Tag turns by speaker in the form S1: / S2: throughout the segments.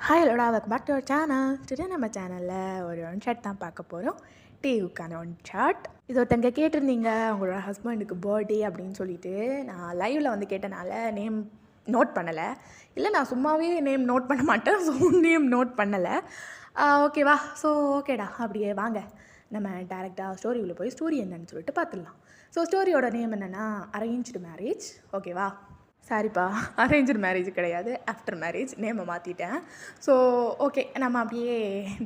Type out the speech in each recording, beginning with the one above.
S1: Hi ஹலோடா welcome back to our channel. Today நம்ம சேனலில் ஒரு ஒன் ஷாட் தான் பார்க்க போகிறோம். டிவிக்கான ஒன் ஷாட். இது ஒருத்தங்க கேட்டிருந்தீங்க உங்களோட ஹஸ்பண்டுக்கு பர்த்டே அப்படின்னு சொல்லிட்டு. நான் லைவில் வந்து கேட்டனால நேம் நோட் பண்ணலை. இல்லை நான் சும்மாவே நேம் நோட் பண்ண மாட்டேன். ஸோ நேம் நோட் பண்ணலை. ஓகேவா? ஸோ ஓகேடா, அப்படியே வாங்க நம்ம டேரெக்டாக ஸ்டோரிக்குள்ளே போய் ஸ்டோரி என்னன்னு சொல்லிட்டு பார்த்துடலாம். ஸோ ஸ்டோரியோட நேம் என்னென்னா அரேஞ்ச்டு மேரேஜ். ஓகேவா? சாரிப்பா, அரேஞ்சர் மேரேஜ் கிடையாது, ஆஃப்டர் மேரேஜ். நேமை மாற்றிட்டேன். ஸோ ஓகே, நம்ம அப்படியே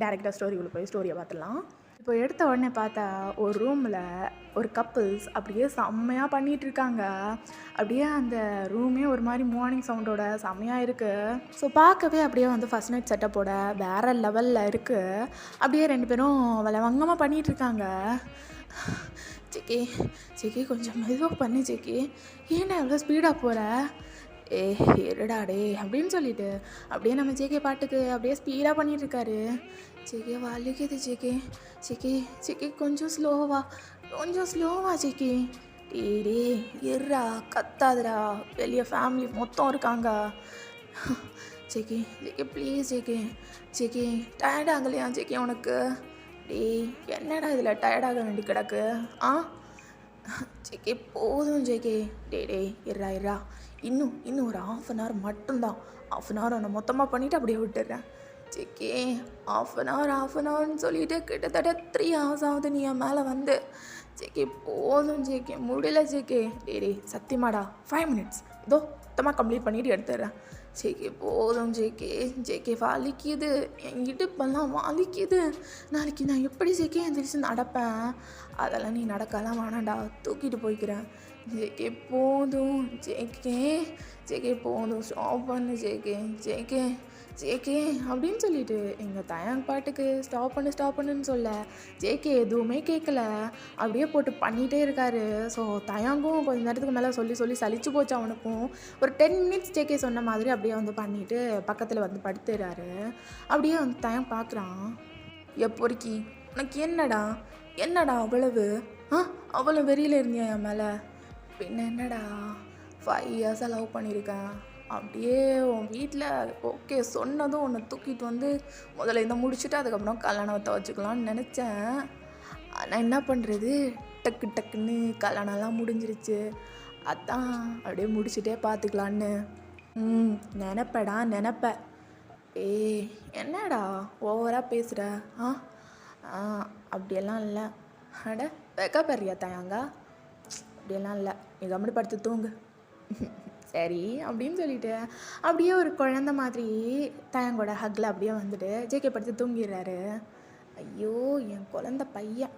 S1: டேரெக்டாக ஸ்டோரிக்குள்ளே போய் ஸ்டோரியை பார்த்துடலாம். இப்போ எடுத்த உடனே பார்த்தா ஒரு ரூமில் ஒரு கப்புள்ஸ் அப்படியே செம்மையாக பண்ணிகிட்ருக்காங்க. அப்படியே அந்த ரூமே ஒரு மாதிரி மார்னிங் சவுண்டோட செம்மையாக இருக்குது. ஸோ பார்க்கவே அப்படியே வந்து ஃபஸ்ட் நைட் செட்டப்போட வேறு லெவலில் இருக்குது. அப்படியே ரெண்டு பேரும் வங்கமாக பண்ணிகிட்ருக்காங்க. ஜேகே ஜேகே கொஞ்சம் மெதுவாக பண்ணு ஜேகே, ஏன்னா எவ்வளோ ஸ்பீடாக போகிற, இருடா டே அப்படின்னு சொல்லிட்டு அப்படியே நம்ம ஜேகே பாட்டுக்கு அப்படியே ஸ்பீடாக பண்ணிகிட்ருக்காரு. ஜேகே வலிக்குது ஜேகே, ஜேகே ஜேகே கொஞ்சம் ஸ்லோவா ஜேகே, டே இருடா கத்தாதுடா, வெளியே ஃபேமிலி மொத்தம் இருக்காங்க. JK JK please JK, JK tired ஆகலையா ஜேகே உனக்கு? டேய் என்னடா இதில் டயர்டாக வேண்டி கிடக்கு? ஜேகே போதும் ஜேகே. டே இருடா இன்னும் ஒரு ½ மட்டும்தான். ½ அவனை மொத்தமாக பண்ணிவிட்டு அப்படியே விட்டுடுறேன். ஜேகே ½ சொல்லிவிட்டு கிட்டத்தட்ட 3 hours ஆகுது நீ என் மேலே வந்து. ஜேகே போதும் ஜேகே, முடியல ஜேகே. டே சத்தியமாடா 5 minutes இதோ மொத்தமாக கம்ப்ளீட் பண்ணிவிட்டு எடுத்துடுறேன். ஜேகே போதும் ஜேகே, ஜேகே வலிக்குது, என் இடுப்பெல்லாம் வலிக்குது. நாளைக்கு நான் எப்படி ஜேகே எந்திரிச்சு நடப்பேன்? அதெல்லாம் நீ நடக்கலாம் வேணாண்டா, தூக்கிட்டு போய்க்கிறேன். ஜேகே போதும் ஜேகே, ஜேகே போதும் ஸ்டாப் பண்ணு ஜேகே, ஜேகே ஜேகே அப்படின்னு சொல்லிட்டு எங்கள் தயாங் பாட்டுக்கு ஸ்டாப் பண்ணுன்னு சொல்ல ஜேகே எதுவுமே கேட்கல. அப்படியே போட்டு பண்ணிகிட்டே இருக்காரு. ஸோ தயாங்கும் கொஞ்சம் நேரத்துக்கு மேலே சொல்லி சலிச்சு போச்சு அவனுக்கும். ஒரு 10 minutes ஜேகே சொன்ன மாதிரி அப்படியே வந்து பண்ணிவிட்டு பக்கத்தில் வந்து படுத்துறாரு. அப்படியே வந்து தயாங் பார்க்குறான். எப்பொறிக்கி உனக்கு என்னடா அவ்வளோ வெறியில் இருந்தியா என் மேலே? பின்ன என்னடா 5 years லவ் பண்ணியிருக்கேன். அப்படியே உன் வீட்டில் ஓகே சொன்னதும் உன்னை தூக்கிட்டு வந்து முதல்ல இதை முடிச்சுட்டு அதுக்கப்புறம் கல்யாணத்தை வச்சுக்கலான்னு நினச்சேன். ஆனால் என்ன பண்ணுறது, டக்குன்னு கல்யாணம்லாம் முடிஞ்சிருச்சு. அதான் அப்படியே முடிச்சுட்டே பார்த்துக்கலான்னு. நினப்ப. என்னடா ஓவராக பேசுகிற? அப்படியெல்லாம் இல்லை. அட வெக்கப்படுறியா தயாங்க? அப்படியெல்லாம் இல்லை, நீ கம்முனு படுத்து தூங்கு. சரி அப்படின்னு சொல்லிட்டு அப்படியே ஒரு குழந்த மாதிரி தயங்கோட ஹக்கில் அப்படியே வந்துட்டு ஜேகே படுத்து தூங்கிடுறாரு. ஐயோ என் குழந்த பையன்.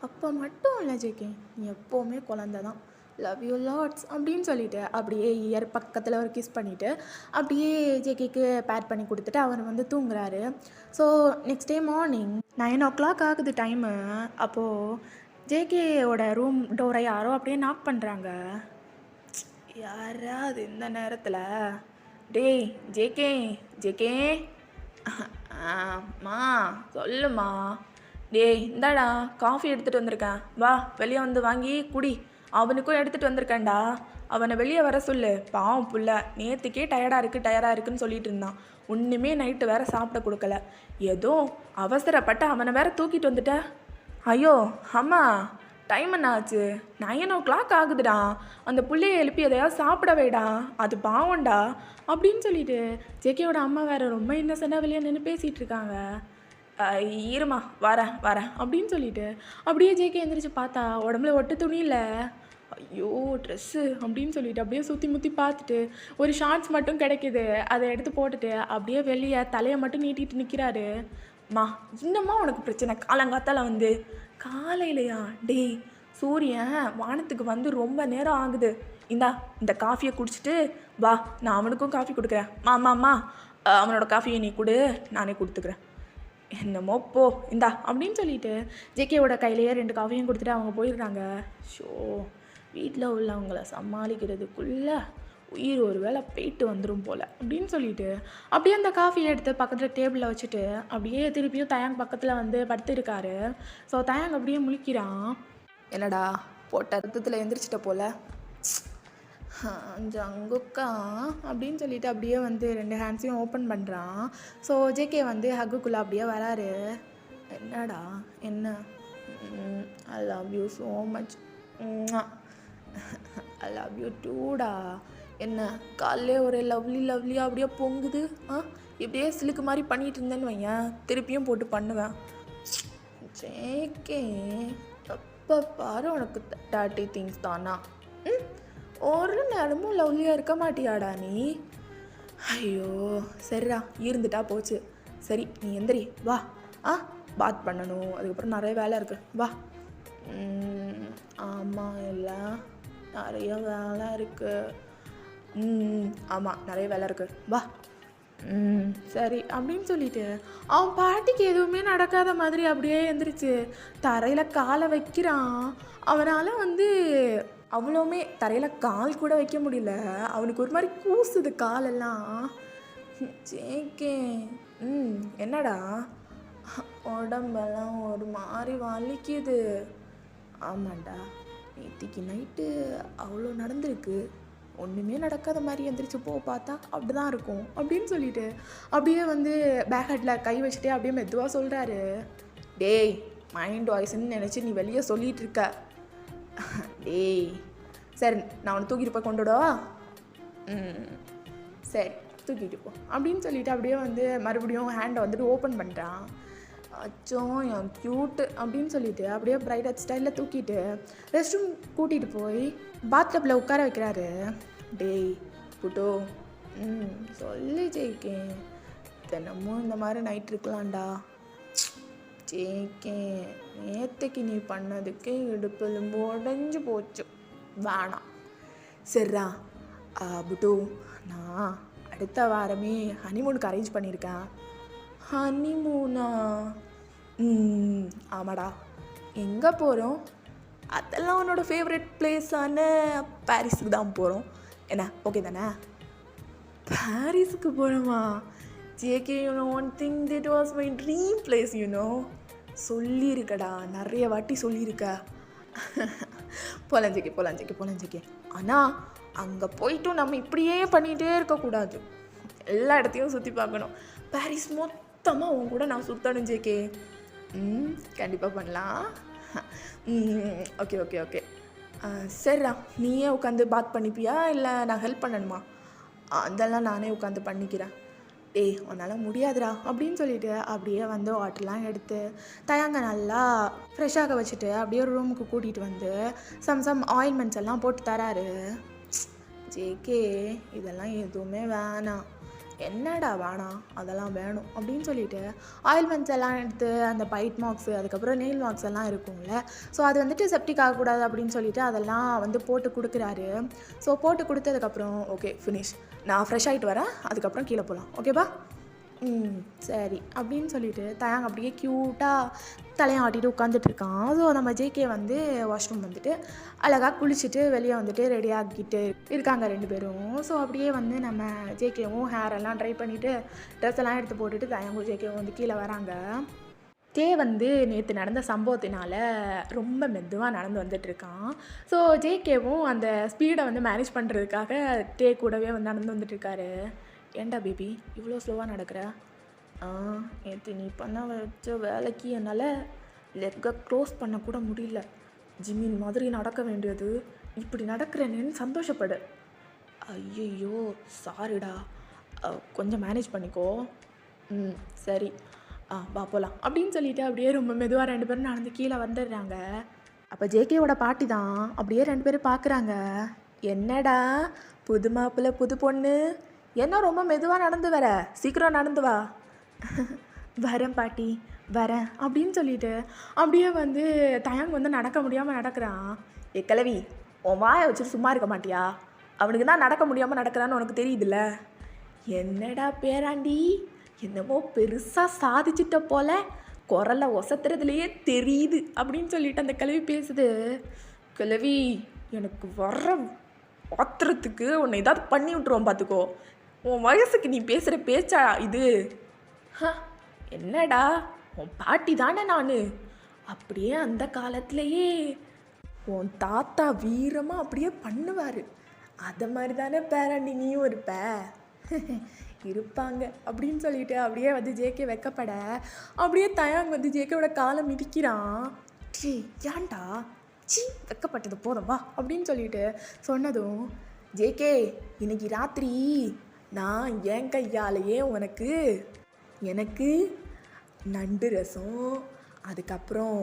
S1: அப்போ மட்டும் இல்லை ஜேகே, நீ எப்போவுமே குழந்த தான். லவ் யூ லாட்ஸ் அப்படின்னு சொல்லிட்டு அப்படியே இயர் பக்கத்தில் ஒரு கிஸ் பண்ணிவிட்டு அப்படியே ஜேகேக்கு பேட் பண்ணி கொடுத்துட்டு அவர் வந்து தூங்குறாரு. So next day morning 9 o'clock ஆகுது டைமு. அப்போது ஜேகேயோட ரூம் டோரை யாரோ அப்படியே நாக் பண்ணுறாங்க. யாராவது இந்த நேரத்தில்? டேய் ஜேகே மா சொல்லுமா. டேய் இந்தாடா காஃபி எடுத்துகிட்டு வந்திருக்கேன், வா வெளியே வந்து வாங்கி குடி. அவனுக்கும் எடுத்துகிட்டு வந்திருக்கேன்டா, அவனை வெளியே வர சொல்லு. பாவம் புள்ள நேற்றுக்கே டயர்டாக இருக்குன்னு சொல்லிட்டு இருந்தான். ஒன்றுமே நைட்டு வேற சாப்பிட கொடுக்கல. ஏதோ அவசரப்பட்டு அவனை வேற தூக்கிட்டு வந்துட்ட. ஐயோ அம்மா டைம் என்ன ஆச்சு? 9 o'clock ஆகுதுடா. அந்த பிள்ளைய எழுப்பி எதையாவது சாப்பிட வைடா, அது பாவம்டா அப்படின்னு சொல்லிட்டு ஜேகேயோட அம்மா வேறு ரொம்ப இன்னசென்ட்டாக வெளியே நின்று பேசிகிட்டு இருக்காங்க. இருமா வரேன் அப்படின்னு சொல்லிட்டு அப்படியே ஜேகே எந்திரிச்சு பார்த்தா உடம்புல ஒட்டு துணி இல்லை. ஐயோ ட்ரெஸ்ஸு அப்படின்னு சொல்லிட்டு அப்படியே சுற்றி முற்றி பார்த்துட்டு ஒரு ஷார்ட்ஸ் மட்டும் கிடைக்கிது, அதை எடுத்து போட்டுட்டு அப்படியே வெளியே தலையை மட்டும் நீட்டிட்டு நிற்கிறாரு. இன்னமா உனக்கு பிரச்சனை? காலங்காத்தால வந்து காலையிலையா? டேய் சூரியன் வானத்துக்கு வந்து ரொம்ப நேரம் ஆகுது. இந்த காஃபியை குடிச்சிட்டு வா, நான் அவனுக்கும் காஃபி கொடுக்குறேன். மாமா அவனோட காஃபியை நீ கொடு, நானே கொடுத்துக்கிறேன். என்னமோ போ அப்படின்னு சொல்லிட்டு ஜேகேவோட கையிலேயே 2 காஃபியும் கொடுத்துட்டு அவங்க போயிடுறாங்க. ஷோ வீட்டில் உள்ளவங்கள சமாளிக்கிறதுக்குள்ளே உயிர் ஒரு வேளை போயிட்டு வந்துடும் போல் அப்படின்னு சொல்லிட்டு அப்படியே அந்த காஃபியை எடுத்து பக்கத்தில் டேபிளில் வச்சுட்டு அப்படியே திருப்பியும் தயாங் பக்கத்தில் வந்து படுத்துருக்காரு. ஸோ தயாங் அப்படியே முழிக்கிறான். என்னடா போட்ட ரத்தத்தில் எந்திரிச்சிட்ட போல், ஜங்குக்கா அப்படின்னு சொல்லிட்டு அப்படியே வந்து 2 ஹேண்ட்ஸையும் ஓப்பன் பண்ணுறான். ஸோ ஜேகே வந்து ஹக்குக்குள்ளே அப்படியே வராரு. என்னடா என்ன? I love you so much. I love you டூடா. என்ன காலையிலே ஒரு லவ்லியாக அப்படியே பொங்குது. இப்படியே சிலுக்கு மாதிரி பண்ணிகிட்டு இருந்தேன்னு வையன், திருப்பியும் போட்டு பண்ணுவேன். ஜேகே எப்போ பாரு உனக்கு டாட்டி திங்ஸ் தானா? ஒரு நேரமும் லவ்லியாக இருக்க மாட்டியாடா நீ? ஐயோ சரிடா, இருந்துட்டா போச்சு. சரி நீ எந்திரி வா. பாத் பண்ணணும், அதுக்கப்புறம் நிறைய வேலை இருக்குது வா. ஆமாம் இல்லை நிறைய வேலை இருக்குது. ஆமாம் நிறைய வேலை இருக்குது வா. சரி அப்படின்னு சொல்லிட்டு அவன் பாட்டிக்கு எதுவுமே நடக்காத மாதிரி அப்படியே எந்திரிச்சு தரையில் காலை வைக்கிறான். அவனால் வந்து அவ்வளோவுமே தரையில் கால் கூட வைக்க முடியல. அவனுக்கு ஒரு மாதிரி கூசுது காலெல்லாம். ஜேகே என்னடா? உடம்பெல்லாம் ஒரு மாதிரி வலிக்குது. ஆமாண்டா, நேற்றுக்கு நைட்டு அவ்வளோ நடந்திருக்கு, ஒன்றுமே நடக்காத மாதிரி எந்திரிச்சு பார்த்தா அப்படி தான் இருக்கும் அப்படின்னு சொல்லிட்டு அப்படியே வந்து பேக் ஹெட்டில் கை வச்சுட்டே அப்படியே மெதுவாக சொல்கிறாரு. டேய் மைண்ட் வாய்ஸ்ன்னு நினச்சி நீ வெளியே சொல்லிகிட்டு இருக்க. டேய் சரி நான் அவனை தூக்கிட்டு போய் கொண்டுடவா? சரி தூக்கிட்டு போ அப்படின்னு சொல்லிட்டு அப்படியே வந்து மறுபடியும் ஹேண்டை வந்துட்டு ஓப்பன் பண்ணுறான். அச்சோ என் க்யூட்டு அப்படின்னு சொல்லிட்டு அப்படியே பிரைட் ஸ்டைலில் தூக்கிட்டு ரெஸ்ட் ரூம் கூட்டிகிட்டு போய் பாத்டப்பில் உட்கார வைக்கிறாரு. டேய் புட்டோ சொல்லி ஜெயிக்கேன், தினமும் இந்த மாதிரி நைட் இருக்கலாம்டா. ஜெயிக்கேன் நேற்றுக்கு நீ பண்ணதுக்கு இடுப்பெலும்பு உடஞ்சி போச்சு, வேணாம். சரிடா புட்டு, நான் அடுத்த வாரமே ஹனிமூனுக்கு அரேஞ்ச் பண்ணியிருக்கேன். ஹனிமூனா? ஆமாடா. எங்கே போகிறோம்? அதெல்லாம் உன்னோட ஃபேவரட் பிளேஸான பாரிஸுக்கு தான் போகிறோம். என்ன ஓகே தானே? பாரிஸுக்கு போகிறோமா? JK one thing that was my dream place சொல்லியிருக்கடா, நிறைய வாட்டி சொல்லியிருக்க. போலஞ்சிக்கே. ஆனால் அங்கே போயிட்டும் நம்ம இப்படியே பண்ணிகிட்டே இருக்கக்கூடாது, எல்லா இடத்தையும் சுற்றி பார்க்கணும். பாரிஸ் மொத்தமாக உன் கூட நான் சுற்றணும் ஜேகே. கண்டிப்பாக பண்ணலாம். ஓகே சரிடா, நீயே உட்காந்து பாத் பண்ணிப்பியா இல்லை நான் ஹெல்ப் பண்ணணுமா? அதெல்லாம் நானே உட்காந்து பண்ணிக்கிறேன். டேய் உன்னால் முடியாதுடா அப்படின்னு சொல்லிட்டு அப்படியே வந்து வாட்டர்லாம் எடுத்து தயாங்க நல்லா ஃப்ரெஷ்ஷாக வச்சுட்டு அப்படியே ஒரு ரூமுக்கு கூட்டிகிட்டு வந்து சம் ஆயின்மெண்ட்ஸ் எல்லாம் போட்டு தராரு. ஜேகே இதெல்லாம் எதுவுமே வேணாம். என்னடா வேணாம், அதெல்லாம் வேணும் அப்படின்னு சொல்லிட்டு ஆயில்மெண்ட்ஸ் எல்லாம் எடுத்து அந்த பைட் மார்க்ஸு அதுக்கப்புறம் நெயில் மார்க்ஸ் எல்லாம் இருக்கும்ல, ஸோ அது வந்துட்டு செப்டிக் ஆகக்கூடாது அப்படின்னு சொல்லிட்டு அதெல்லாம் வந்து போட்டு கொடுக்குறாரு. ஸோ போட்டு கொடுத்ததுக்கப்புறம் ஓகே ஃபினிஷ், நான் ஃப்ரெஷ் ஆகிட்டு வரேன், அதுக்கப்புறம் கீழே போகலாம் ஓகேப்பா. சரி அப்படின்னு சொல்லிட்டு தயாங்க அப்படியே க்யூட்டாக தலையை ஆட்டிட்டு உட்காந்துட்ருக்கான். ஸோ நம்ம ஜேகே வந்து வாஷ்ரூம் வந்துட்டு அழகாக குளிச்சுட்டு வெளியே வந்துட்டு ரெடி ஆகிட்டு இருக்காங்க 2 பேரும். ஸோ அப்படியே வந்து நம்ம ஜேகேவும் ஹேர் எல்லாம் ட்ரை பண்ணிவிட்டு ட்ரெஸ் எல்லாம் எடுத்து போட்டுட்டு தயாங்கும் ஜேகேவும் வந்து கீழே வராங்க. டே வந்து நேற்று நடந்த சம்பவத்தினால ரொம்ப மெதுவாக நடந்து வந்துட்டுருக்கான். ஸோ ஜேகேவும் அந்த ஸ்பீடை வந்து மேனேஜ் பண்ணுறதுக்காக டே கூடவே வந்து நடந்து வந்துட்டுருக்காரு. ஏண்டா பேபி இவ்வளோ ஸ்லோவாக நடக்கிற? நேற்று நீ பண்ண வச்ச வேலைக்கு என்னால் லெக்கை க்ளோஸ் பண்ணக்கூட முடியல. ஜிம்மின் மாதிரி நடக்க வேண்டியது இப்படி நடக்கிறேன்னு சந்தோஷப்படு. ஐயோ சாரிடா, கொஞ்சம் மேனேஜ் பண்ணிக்கோ. சரி வா போகலாம் அப்படின்னு சொல்லிட்டு அப்படியே ரொம்ப மெதுவாக 2 பேரும் நடந்து கீழே வந்துடுறாங்க. அப்போ ஜேகேவோட பாட்டி தான் அப்படியே 2 பேரும் பார்க்குறாங்க. என்னடா புது மாப்பிள்ளை புது பொண்ணு, என்ன ரொம்ப மெதுவாக நடந்து வர, சீக்கிரம் நடந்து வா. வரேன் பாட்டி வரேன் அப்படின்னு சொல்லிட்டு அப்படியே வந்து தயாங்க வந்து நடக்க முடியாமல் நடக்கிறான். கிழவி உன் வாயை வச்சுட்டு சும்மா இருக்க மாட்டியா? அவனுக்கு தான் நடக்க முடியாமல் நடக்கிறான்னு உனக்கு தெரியுதுல்ல. என்னடா பேராண்டி, என்னமோ பெருசாக சாதிச்சிட்ட போல, குரலை ஒசத்துறதுலையே தெரியுது அப்படின்னு சொல்லிட்டு அந்த கிழவி பேசுது. கிழவி எனக்கு வர்ற ஆத்திரத்துக்கு உன்னை ஏதாவது பண்ணி விட்டுருவோம் பார்த்துக்கோ. உன் வயசுக்கு நீ பேசுகிற பேச்சா இது? என்னடா உன் பாட்டி தானே நான். அப்படியே அந்த காலத்திலேயே உன் தாத்தா வீரமாக அப்படியே பண்ணுவார். அதை மாதிரி தானே பேராண்டி நீயும் இருப்ப. இருப்பாங்க அப்படின்னு சொல்லிட்டு அப்படியே வந்து ஜேகே வைக்கப்பட அப்படியே தயாங் வந்து ஜேகேவோட காலை மிதிக்கிறான். சீ ஏன்டா, சீ வைக்கப்பட்டது போதும் வா அப்படின்னு சொல்லிட்டு சொன்னதும், ஜேகே இன்னைக்கு ராத்திரி நான் என் கையாலேயே உனக்கு எனக்கு நண்டு ரசம், அதுக்கப்புறம்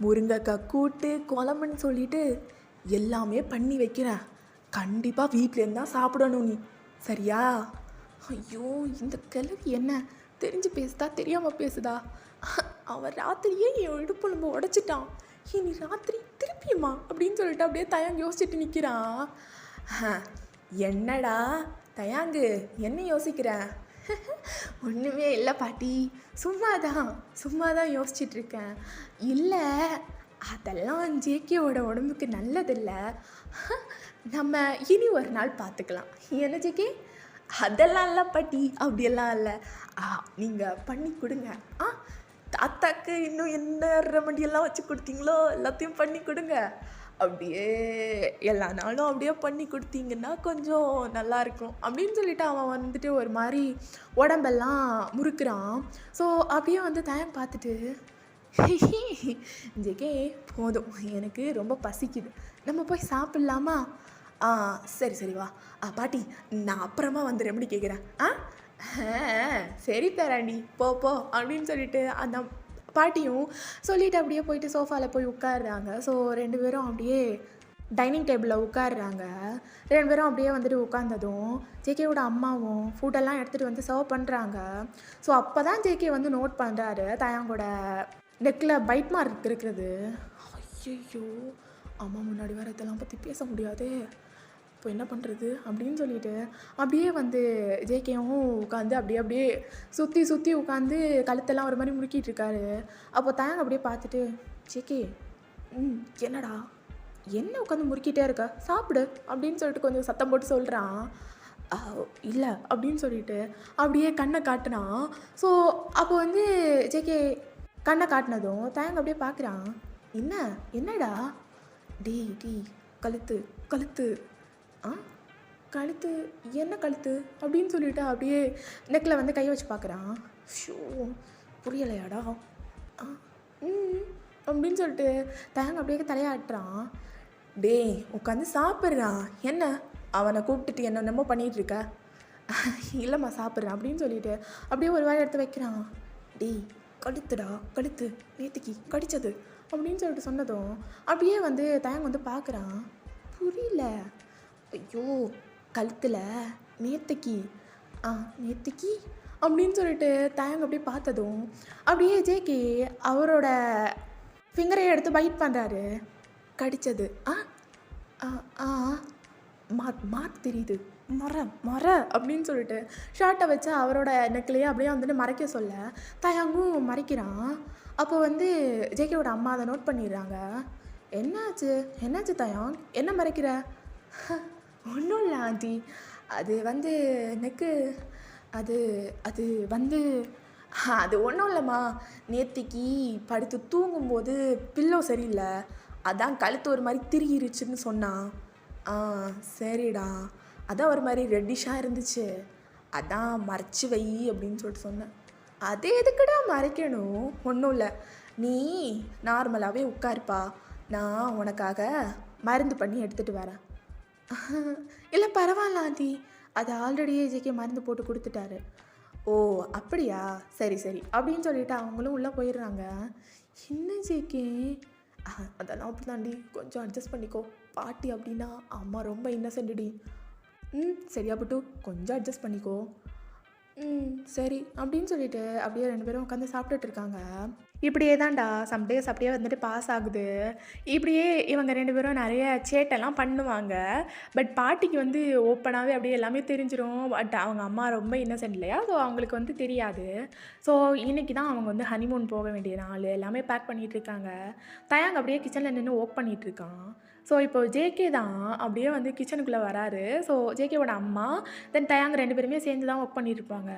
S1: முருங்கைக்காய் கூட்டு, குழம்புன்னு சொல்லிட்டு எல்லாமே பண்ணி வைக்கிறேன். கண்டிப்பாக வீட்டிலேருந்து தான் சாப்பிடணும் நீ, சரியா? ஐயோ இந்த கிழவி என்ன தெரிஞ்சு பேசுதா தெரியாமல் பேசுதா? அவன் ராத்திரியே என் இடுப்புழும்பு உடைச்சிட்டான், இனி ராத்திரி திருப்பியுமா அப்படின்னு சொல்லிட்டு அப்படியே தயாங்கு யோசிச்சுட்டு நிற்கிறான். என்னடா தயாங்கு என்ன யோசிக்கிற? ஒன்றுமே இல்லை பாட்டி, சும்மாதான் யோசிச்சுட்ருக்கேன். இல்லை அதெல்லாம் ஜேகேவோட உடம்புக்கு நல்லதில்லை, நம்ம இனி ஒரு நாள் பார்த்துக்கலாம். என்ன ஜேகே? அதெல்லாம் இல்லை பாட்டி, அப்படியெல்லாம் இல்லை. நீங்கள் பண்ணி கொடுங்க. தாத்தாக்கு இன்னும் என்ன ரெமடியெல்லாம் வச்சு கொடுத்தீங்களோ எல்லாத்தையும் பண்ணி கொடுங்க. அப்படியே எல்லா நாளும் அப்படியே பண்ணி கொடுத்தீங்கன்னா கொஞ்சம் நல்லாயிருக்கும் அப்படின்னு சொல்லிட்டு அவன் வந்துட்டு ஒரு மாதிரி உடம்பெல்லாம் முறுக்குறான். ஸோ அப்படியே வந்து தயாங் பார்த்துட்டு, ஜேகே போதும் எனக்கு ரொம்ப பசிக்குது, நம்ம போய் சாப்பிட்லாமா? சரி வா பாட்டி, நான் அப்புறமா வந்து ரெமடி கேட்குறேன். சரி தராண்டி போ அப்படின்னு சொல்லிட்டு அந்த பாட்டியும் சொல்லிவிட்டு அப்படியே போயிட்டு சோஃபாவில் போய் உட்காடுறாங்க. ஸோ 2 பேரும் அப்படியே டைனிங் டேபிளில் உட்காடுறாங்க. 2 பேரும் அப்படியே வந்துட்டு உட்காந்ததும் ஜேகேவோட அம்மாவும் ஃபுட்டெல்லாம் எடுத்துகிட்டு வந்து சர்வ் பண்ணுறாங்க. ஸோ அப்போ தான் ஜேகே வந்து நோட் பண்ணுறாரு தயாங்கோட நெக்கில் பைட் மார்க் இருக்கிறது. ஐயோ அம்மா முன்னாடி வேறு இதெல்லாம் பற்றி பேச முடியாது, இப்போ என்ன பண்ணுறது அப்படின்னு சொல்லிட்டு அப்படியே வந்து ஜேகேவும் உட்காந்து அப்படியே சுற்றி உட்காந்து கழுத்தெல்லாம் ஒரு மாதிரி முறுக்கிட்டு இருக்காரு. அப்போ தயாங் அப்படியே பார்த்துட்டு, ஜேகே என்னடா என்ன உட்காந்து முறுக்கிட்டே இருக்க, சாப்பிடு அப்படின்னு சொல்லிட்டு கொஞ்சம் சத்தம் போட்டு சொல்கிறான். இல்லை அப்படின்னு சொல்லிட்டு அப்படியே கண்ணை காட்டுனான். ஸோ அப்போ வந்து ஜேகே கண்ணை காட்டினதும் தயாங் அப்படியே பார்க்குறான். என்னடா டேய் கழுத்து கழுத்து என்ன கழுத்து அப்படின்னு சொல்லிட்டு அப்படியே நெக்கில் வந்து கை வச்சு பார்க்குறான். ஷோ புரியலையாடா? அப்படின்னு சொல்லிட்டு தயாங் அப்படியே தலையாட்டுறான். டேய் உட்காந்து சாப்பிட்றான், என்ன அவனை கூப்பிட்டுட்டு என்னென்னமோ பண்ணிகிட்ருக்க? இல்லைம்மா சாப்பிட்றேன் அப்படின்னு சொல்லிட்டு அப்படியே ஒரு வாய் எடுத்து வைக்கிறான். டேய் கழுத்து நேத்திக்கு கடிச்சது அப்படின்னு சொல்லிட்டு சொன்னதும் அப்படியே வந்து தயாங் வந்து பார்க்குறான். புரியல. ஐயோ கழுத்தில் நேத்திக்கு அப்படின்னு சொல்லிட்டு தயாங் அப்படியே பார்த்ததும் அப்படியே ஜேகே அவரோட ஃபிங்கரை எடுத்து பைட் பண்ணுறாரு. கடிச்சது மார்க் தெரியுது, மொர அப்படின்னு சொல்லிட்டு ஷார்ட்டை வச்சு அவரோட நெக்கிலேயே அப்படியே வந்துட்டு மறைக்க சொல்ல தயாங்கும் மறைக்கிறான். அப்போ வந்து ஜேகேவோட அம்மா அதை நோட் பண்ணிடுறாங்க. என்னாச்சு தயாங், என்ன மறைக்கிற? ஒன்றும் இல்லை ஆண்டி, அது வந்து நெக்கு அது வந்து அது ஒன்றும் இல்லைம்மா, நேத்திக்கு படுத்து தூங்கும்போது பில்லோ சரியில்லை, அதான் கழுத்து ஒரு மாதிரி திரிகிருச்சுன்னு சொன்னான். சரிடா, அதான் ஒரு மாதிரி ரெட்டிஷாக இருந்துச்சு, அதான் மறைச்சி வை அப்படின்னு சொல்லிட்டு சொன்னேன். அது எதுக்குடா மறைக்கணும்? ஒன்றும் இல்லை, நீ நார்மலாகவே உட்காருப்பா, நான் உனக்காக மருந்து பண்ணி எடுத்துகிட்டு வரேன். இல்லை பரவாயில்ல ஆண்டி, அது ஆல்ரெடியே ஜேகே மருந்து போட்டு கொடுத்துட்டாரு. ஓ அப்படியா, சரி அப்படின்னு சொல்லிட்டு அவங்களும் உள்ளே போயிடுறாங்க. என்ன ஜேகே? அதெல்லாம் அப்படி தாண்டி, கொஞ்சம் அட்ஜஸ்ட் பண்ணிக்கோ, பாட்டி அப்படின்னா அம்மா ரொம்ப இன்னசென்ட்டி. சரியா பட்டு கொஞ்சம் அட்ஜஸ்ட் பண்ணிக்கோ. சரி அப்படின்னு சொல்லிட்டு அப்படியே 2 பேரும் உட்காந்து சாப்பிட்டுட்டு இருக்காங்க. இப்படியே தான்டா சம்டேஸ் அப்படியே வந்துட்டு பாஸ் ஆகுது. இப்படியே இவங்க 2 பேரும் நிறைய சேட்டெல்லாம் பண்ணுவாங்க. பட் பாட்டிக்கு வந்து ஓப்பனாகவே அப்படியே எல்லாமே தெரிஞ்சிடும். பட் அவங்க அம்மா ரொம்ப இன்னசென்ட் இல்லையா, ஸோ அவங்களுக்கு வந்து தெரியாது. ஸோ இன்றைக்கி தான் அவங்க வந்து ஹனிமூன் போக வேண்டிய நாள், எல்லாமே பேக் பண்ணிகிட்டு இருக்காங்க. தயாங் அப்படியே கிச்சனில் நின்று ஒர்க் பண்ணிகிட்ருக்கான். ஸோ இப்போ ஜேகே தான் அப்படியே வந்து கிச்சனுக்குள்ளே வராரு. ஸோ ஜேகேவோட அம்மா தென் தயாங் 2 பேருமே சேர்ந்து தான் ஒர்க் பண்ணியிருப்பாங்க.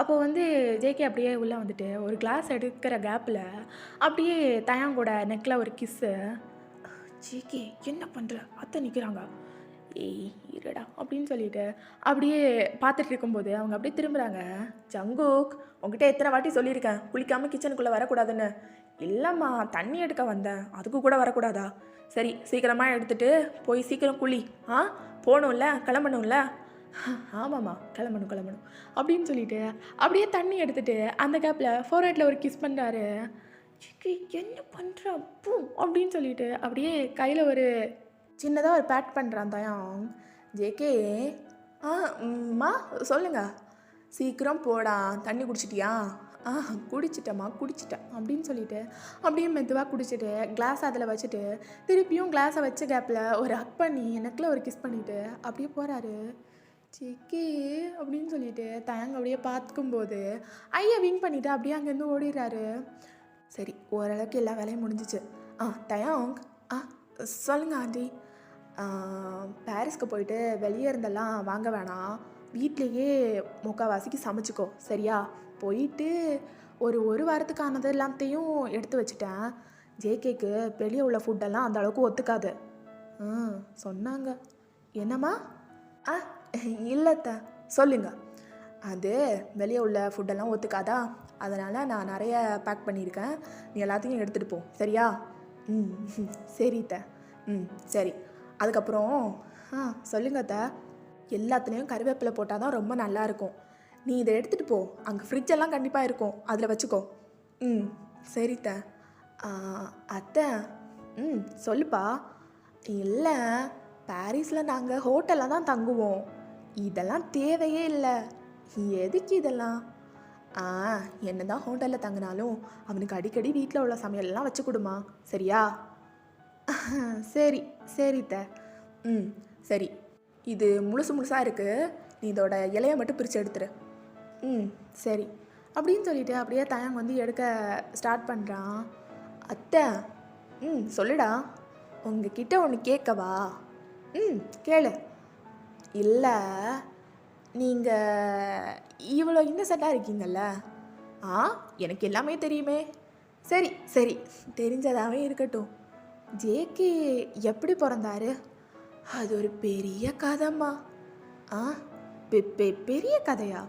S1: அப்போது வந்து ஜேகே அப்படியே உள்ளே வந்துட்டு ஒரு கிளாஸ் எடுக்கிற கேப்பில் அப்படியே தயாங்கோட நெக்கில் ஒரு கிஸ்ஸு. ஜேகே என்ன பண்ணுற? அத்தை நிற்கிறாங்க, ஏய் இருடா அப்படின்னு சொல்லிட்டு அப்படியே பார்த்துட்டு இருக்கும்போது அவங்க அப்படியே திரும்புகிறாங்க. ஜங்குக், உங்ககிட்ட எத்தனை வாட்டி சொல்லியிருக்கேன் குளிக்காமல் கிச்சனுக்குள்ளே வரக்கூடாதுன்னு. இல்லைம்மா, தண்ணி எடுக்க வந்தேன், அதுக்கு கூட வரக்கூடாதா? சரி, சீக்கிரமாக எடுத்துகிட்டு போய் சீக்கிரம் குளி. போகணும்ல, கிளம்பணும்ல. ஆமாம்மா, கிளம்பணும் அப்படின்னு சொல்லிட்டு அப்படியே தண்ணி எடுத்துகிட்டு அந்த கேப்பில் ஃபோர்ஹெட்டில் ஒரு கிஸ் பண்ணுறாரு. என்ன பண்ணுற பூ அப்படின்னு சொல்லிட்டு அப்படியே கையில் ஒரு சின்னதாக ஒரு பேட் பண்ணுறான் தயம். ஜேகே, அம்மா சொல்லுங்க. சீக்கிரம் போடா, தண்ணி குடிச்சிட்டியா? குடிச்சிட்டேன் அப்படின்னு சொல்லிட்டு அப்படியே மெதுவாக குடிச்சிட்டு கிளாஸ் அதில் வச்சுட்டு திருப்பியும் கிளாஸை வச்ச கேப்பில் ஒரு ஹக் பண்ணி எனக்குள்ள ஒரு கிஸ் பண்ணிவிட்டு அப்படியே போகிறாரு. ஜேகே அப்படின்னு சொல்லிட்டு தயங்க அப்படியே பார்த்துக்கும்போது ஐயா விங் பண்ணிவிட்டு அப்படியே அங்கேருந்து ஓடிடுறாரு. சரி, ஓரளவுக்கு எல்லா வேலையும் முடிஞ்சிச்சு. தயாங், சொல்லுங்க ஆண்டி. பாரிஸ்க்கு போயிட்டு வெளியே இருந்தெல்லாம் வாங்க வேணாம், வீட்லேயே முக்கால்வாசிக்கு சமைச்சிக்கோ, சரியா? போயிட்டு ஒரு வாரத்துக்கானது எல்லாத்தையும் எடுத்து வச்சுட்டேன். ஜேகேக்கு வெளியே உள்ள ஃபுட்டெல்லாம் அந்த அளவுக்கு ஒத்துக்காது சொன்னாங்க. என்னம்மா? இல்லைத்த, சொல்லுங்க. அது வெளியே உள்ள ஃபுட்டெல்லாம் ஒத்துக்காதா, அதனால் நான் நிறைய பேக் பண்ணியிருக்கேன், நீ எல்லாத்தையும் எடுத்துகிட்டு போ, சரியா? சரித்த. சரி. அதுக்கப்புறம் சொல்லுங்கத்த, எல்லாத்துலேயும் கருவேப்பிலை போட்டால் தான் ரொம்ப நல்லாயிருக்கும். நீ இதை எடுத்துகிட்டு போ, அங்கே ஃப்ரிட்ஜெல்லாம் கண்டிப்பாக இருக்கும், அதில் வச்சுக்கோ. சரித்த. அத்தை, சொல்லுப்பா. இல்லை, பாரிஸில் நாங்கள் ஹோட்டலில் தான் தங்குவோம், இதெல்லாம் தேவையே இல்லை. எதுக்கு இதெல்லாம்? என்ன தான் ஹோட்டலில் தங்கினாலும் அவனுக்கு அடிக்கடி வீட்டில் உள்ள சமையல்லாம் வச்சு கொடுமா, சரியா? சரித்த. சரி, இது முழுசாக இருக்குது, நீ இதோட இலையை மட்டும் பிரித்து எடுத்துரு. சரி அப்படின்னு சொல்லிட்டு அப்படியே தயங்க வந்து எடுக்க ஸ்டார்ட் பண்ணுறான். அத்தை, சொல்லுடா, உங்ககிட்ட ஒன்று கேட்கவா? கேளு. இல்லை, நீங்கள் இவ்வளோ இன்னசென்ட்டாக இருக்கீங்கல்ல. எனக்கு எல்லாமே தெரியுமே. சரி, தெரிஞ்சதாகவே இருக்கட்டும். ஜேகே எப்படி பிறந்தாரு? அது ஒரு பெரிய கதைம்மா. பெரிய கதையா?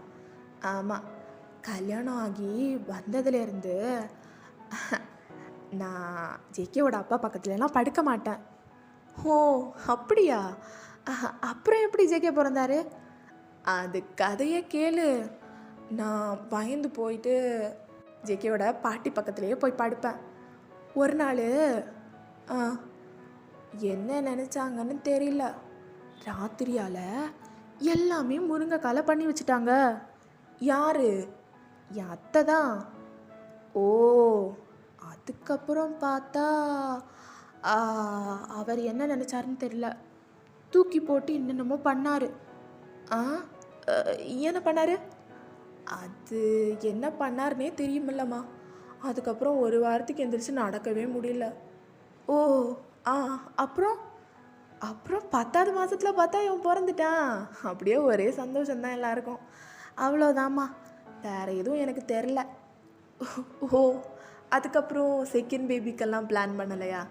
S1: ஆமாம், கல்யாணம் ஆகி வந்ததுலேருந்து நான் ஜேகேவோட அப்பா பக்கத்துலலாம் படுக்க மாட்டேன். ஓ அப்படியா? அப்புறம் எப்படி ஜேகே பிறந்தாரு? அது கதையை கேளு. நான் பயந்து போயிட்டு ஜேகேவோட பாட்டி பக்கத்துலேயே போய் படுப்பேன். ஒரு நாள் என்ன நினச்சாங்கன்னு தெரியல, ராத்திரியால் எல்லாமே முருங்கைக்காலை பண்ணி வச்சுட்டாங்க. யார்? என் அத்தை தான். ஓ, அதுக்கப்புறம் பார்த்தா அவர் என்ன நினச்சாருன்னு தெரியல, தூக்கி போட்டு என்னென்னமோ பண்ணார். என்ன பண்ணார்? அது என்ன பண்ணாருன்னே தெரியுமில்லம்மா. அதுக்கப்புறம் ஒரு வாரத்துக்கு எந்திரிச்சு நடக்கவே முடியல. ஓ அப்புறம் 10வது மாதத்தில் பார்த்தா இவன் பிறந்துட்டான். அப்படியே ஒரே சந்தோஷம்தான் எல்லாருக்கும். அவ்வளோதாம்மா, வேறு எதுவும் எனக்கு தெரில. ஓ, அதுக்கப்புறம் செகண்ட் பேபிக்கெல்லாம் பிளான் பண்ணலையா?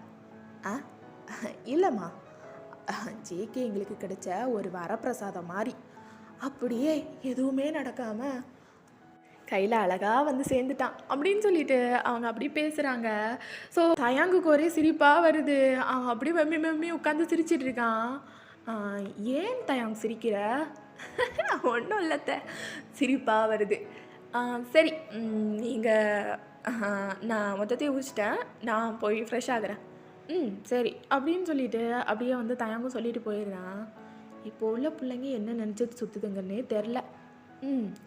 S1: இல்லைம்மா, ஜேகே எங்களுக்கு கிடைச்ச ஒரு வரப்பிரசாதம் மாதிரி. அப்படியே எதுவுமே நடக்காமல் கையில் அழகாக வந்து சேர்ந்துட்டான் அப்படின்னு சொல்லிட்டு அவங்க அப்படி பேசுகிறாங்க. ஸோ தயாங்குக்கு ஒரே சிரிப்பாக வருது. அவன் அப்படியே மம்மி உட்காந்து சிரிச்சிட்டு இருக்கான். ஏன் தயாங் சிரிக்கிற? ஒன்றும் இல்லைத்த, சிரிப்பாக வருது. சரி, நீங்கள் நான் மொத்தத்தையும் ஊச்சிட்டேன், நான் போய் ஃப்ரெஷ் ஆகிறேன். சரி அப்படின்னு சொல்லிட்டு அப்படியே வந்து தயாங்கும் சொல்லிட்டு போயிடுறான். இப்போ உள்ள பிள்ளைங்க என்ன நினச்சிட்டு சுற்றுதுங்கன்னே தெரில.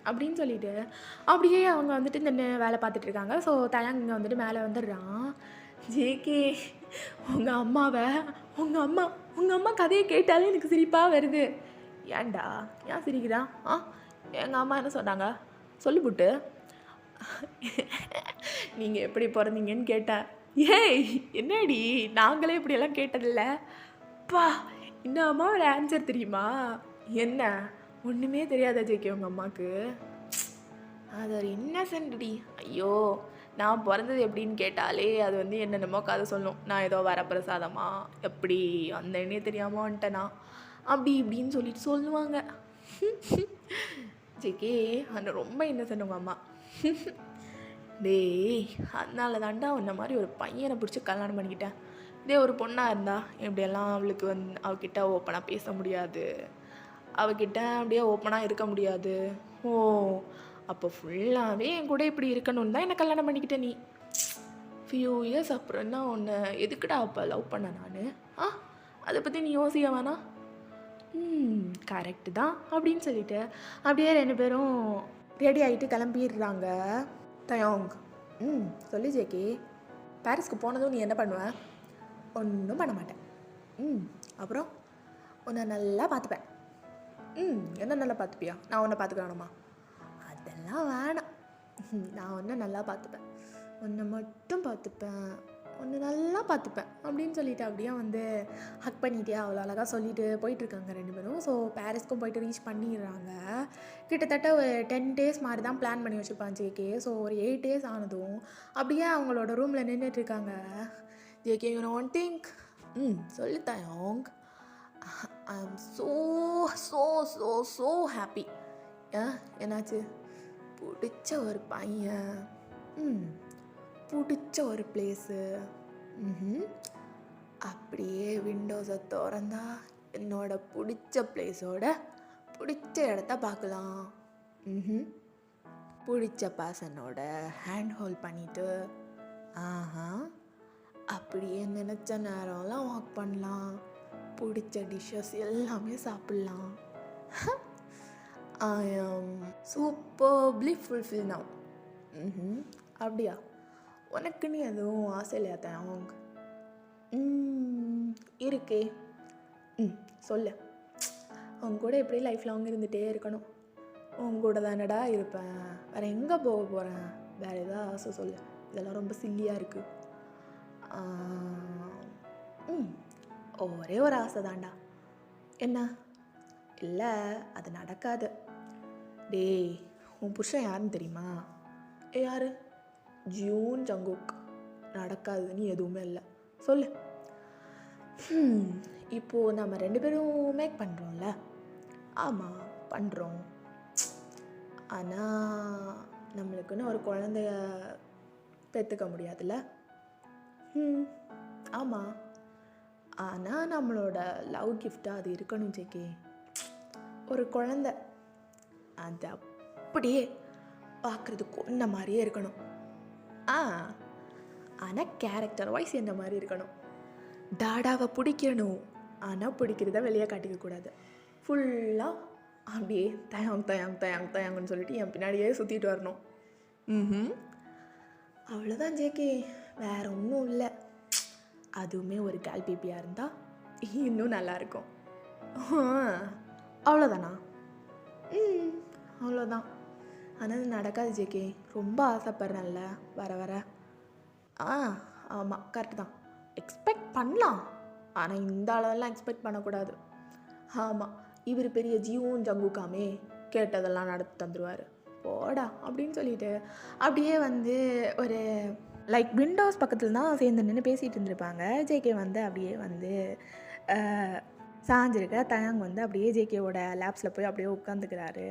S1: அப்படின்னு சொல்லிட்டு அப்படியே அவங்க வந்துட்டு இந்த வேலை பார்த்துட்டு இருக்காங்க. ஸோ தயாங் இங்கே வந்துட்டு மேலே வந்துடுறான். ஜேகே, உங்கள் அம்மா கதையை கேட்டாலே எனக்கு சிரிப்பாக வருது. ஏன்டா, ஏன் சிரிக்கிறான்? எங்கள் அம்மா என்ன சொன்னாங்க சொல்லிவிட்டு? நீங்கள் எப்படி பிறந்தீங்கன்னு கேட்டேன். ஏய் என்னடி, நாங்களே இப்படியெல்லாம் கேட்டதில்ல. இந்த அம்மா ஒரு ஆன்சர் தெரியுமா? என்ன? ஒன்றுமே தெரியாத ஜேகே உங்கள் அம்மாவுக்கு? அது ஒரு இன்னசென்ட்டி. ஐயோ, நான் பிறந்தது எப்படின்னு கேட்டாலே அது வந்து என்னென்னமோ கதை சொல்லும். நான் ஏதோ வரப்பிரசாதமா எப்படி வந்தேன்னே தெரியாமல் வந்துட்டேனா அப்படி இப்படின்னு சொல்லிட்டு சொல்லுவாங்க. ஜேகே அந்த ரொம்ப இன்னசென்ட் உங்கள் அம்மா. டேய் அதனால தாண்டா உன்ன மாதிரி ஒரு பையனை பிடிச்சி கல்யாணம் பண்ணிக்கிட்டேன். இதே ஒரு பொண்ணாக இருந்தா இப்படியெல்லாம் அவளுக்கு அவகிட்ட ஓப்பனாக பேச முடியாது, அவகிட்ட அப்படியே ஓப்பனாக இருக்க முடியாது. ஓ அப்போ ஃபுல்லாகவே என் கூட இப்படி இருக்கணும்னு தான் என்னை கல்யாணம் பண்ணிக்கிட்டேன் நீ. ஃபியூ இயர்ஸ் அப்புறம் தான் உன்னை எதுக்குடா அப்போ லவ் பண்ண நான்? அதை பற்றி நீ யோசிக்க வேணாம். கரெக்டு தான் அப்படின்னு சொல்லிட்டு அப்படியே 2 பேரும் ரெடி ஆகிட்டு கிளம்பிடுறாங்க. தயோங் சொல்லி ஜேகே, பாரிஸ்க்கு போனதும் நீ என்ன பண்ணுவ? ஒன்றும் பண்ண மாட்டேன். அப்புறம் உன்னை நல்லா பார்த்துப்பேன். என்ன நல்லா பார்த்துப்பியா? நான் உன்னை பார்த்துக்கணுமா? அதெல்லாம் வேணாம். நான் உன்னை நல்லா பார்த்துப்பேன், உன்னை மட்டும் பார்த்துப்பேன், ஒன்று நல்லா பார்த்துப்பேன் அப்படின்னு சொல்லிட்டு அப்படியே வந்து ஹக் பண்ணிட்டே அவ்வளோ அழகாக சொல்லிட்டு போயிட்டுருக்காங்க 2 பேரும். ஸோ பாரிஸ்க்கும் போயிட்டு ரீச் பண்ணிடுறாங்க. கிட்டத்தட்ட ஒரு 10 days மாதிரி தான் பிளான் பண்ணி வச்சுருப்பான் ஜேகே. ஸோ ஒரு 8 days ஆனதும் அப்படியே அவங்களோட ரூமில் நின்றுட்டுருக்காங்க. JK you know one thing, சொல்லு Taeyong, I am so so so so happy. என்னாச்சு? பிடிச்ச ஒரு பையன், பிடிச்ச ஒரு பிளேஸு, அப்படியே விண்டோஸை திறந்தா என்னோட பிடிச்ச பிளேஸோட பிடிச்ச இடத்த பார்க்கலாம். பிடிச்ச பர்சனோட ஹேண்ட் ஹோல்ட் பண்ணிவிட்டு அப்படியே நினச்ச நேரம்லாம் வாக் பண்ணலாம், பிடிச்ச டிஷ்ஷஸ் எல்லாமே சாப்பிட்லாம். ஐ ஆம் சூப்பர்ப்லி ஃபுல்ஃபில் நவ். அப்படியா? உனக்குன்னு எதுவும் ஆசை இல்லையா தயோங்? இருக்கே. சொல்லு. அவங்க கூட எப்படி லைஃப் லாங் இருந்துகிட்டே இருக்கணும். உங்க கூட தானடா இருப்பேன், வேறு எங்கே போக போகிறேன்? வேறு எதாவது ஆசை சொல்லு. இதெல்லாம் ரொம்ப சில்லியாக இருக்குது. ஒரே ஒரு ஆசை தாண்டா. என்ன? இல்லை அது நடக்காது. டேய் உன் புருஷன் யாருன்னு தெரியுமா? யார்? ஜியூன் ஜங்குக். நடக்காதுன்னு எதுவுமே இல்லை. சொல்லு. இப்போது நம்ம 2 பேரும் மேக் பண்ணுறோம்ல? ஆமாம் பண்ணுறோம். ஆனால் நம்மளுக்குன்னு ஒரு குழந்தைய பெற்றுக்க முடியாதுல்ல? ஆமாம். ஆனால் நம்மளோட லவ் கிஃப்டாக அது இருக்கணும் ஜேகே. ஒரு குழந்தை அது அப்படியே பார்க்குறதுக்கு ஒன்றை மாதிரியே இருக்கணும். ஆனால் கேரக்டர் வைஸ் என்ன மாதிரி இருக்கணும். டாடாவை பிடிக்கணும், ஆனால் பிடிக்கிறத வெளியே காட்டிக்கக்கூடாது. ஃபுல்லாக அப்படியே தயாங் தயாங் தயாங் தயாங்கன்னு சொல்லிட்டு என் பின்னாடியே சுற்றிட்டு வரணும். அவ்வளோதான் ஜேகே, வேறு ஒன்றும் இல்லை. அதுவுமே ஒரு கேர்ள் பேபியாக இருந்தால் இன்னும் நல்லாயிருக்கும். அவ்வளோதானா? அவ்வளோதான். ஆனால் அது நடக்காது ஜேகே. ரொம்ப ஆசைப்பட்றேன்ல வர வர. ஆமாம் கரெக்டு தான். எக்ஸ்பெக்ட் பண்ணலாம், ஆனால் இந்த அளவெல்லாம் எக்ஸ்பெக்ட் பண்ணக்கூடாது. ஆமாம், இவர் பெரிய ஜியூன் ஜங்குக்காமே, கேட்டதெல்லாம் நடத்தி தந்துடுவார் போடா அப்படின்னு சொல்லிட்டு அப்படியே வந்து ஒரு லைக் விண்டோஸ் பக்கத்தில் தான் சேர்ந்து நின்று பேசிகிட்டு இருந்திருப்பாங்க. ஜேகே வந்து அப்படியே வந்து சாஞ்சிருக்க தயாங் வந்து அப்படியே ஜேகேவோட லேப்ஸில் போய் அப்படியே உட்காந்துக்கிறாரு.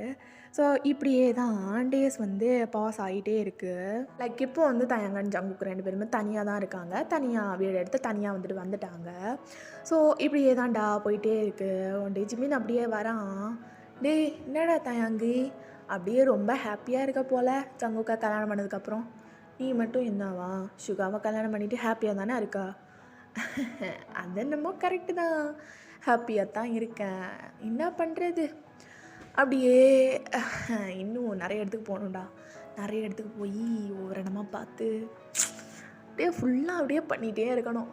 S1: ஸோ இப்படியே தான் டேஸ் வந்து பாஸ் ஆகிட்டே இருக்குது. லைக் இப்போ வந்து தயாங் அண்ட் ஜங்குக் 2 பேருமே தனியாக தான் இருக்காங்க. தனியாக வீடு எடுத்து தனியாக வந்துட்டாங்க. ஸோ இப்படியே தான்டா போயிட்டே இருக்குது. ஒன் டே ஜிமின் அப்படியே வரான். டேய் என்னடா தயாங்கி அப்படியே ரொம்ப ஹாப்பியாக இருக்க போல் ஜங்குக்கை கல்யாணம் பண்ணதுக்கப்புறம். நீ மட்டும் என்னவா சுகாவை கல்யாணம் பண்ணிவிட்டு ஹாப்பியாக தானே இருக்கா? அது என்னமோ கரெக்டு தான், ஹாப்பியாக தான் இருக்கேன். என்ன பண்ணுறது? அப்படியே இன்னும் நிறைய இடத்துக்கு போகணுண்டா. நிறைய இடத்துக்கு போய் ஒவ்வொரு இடமா பார்த்து அப்படியே ஃபுல்லாக அப்படியே பண்ணிகிட்டே இருக்கணும்.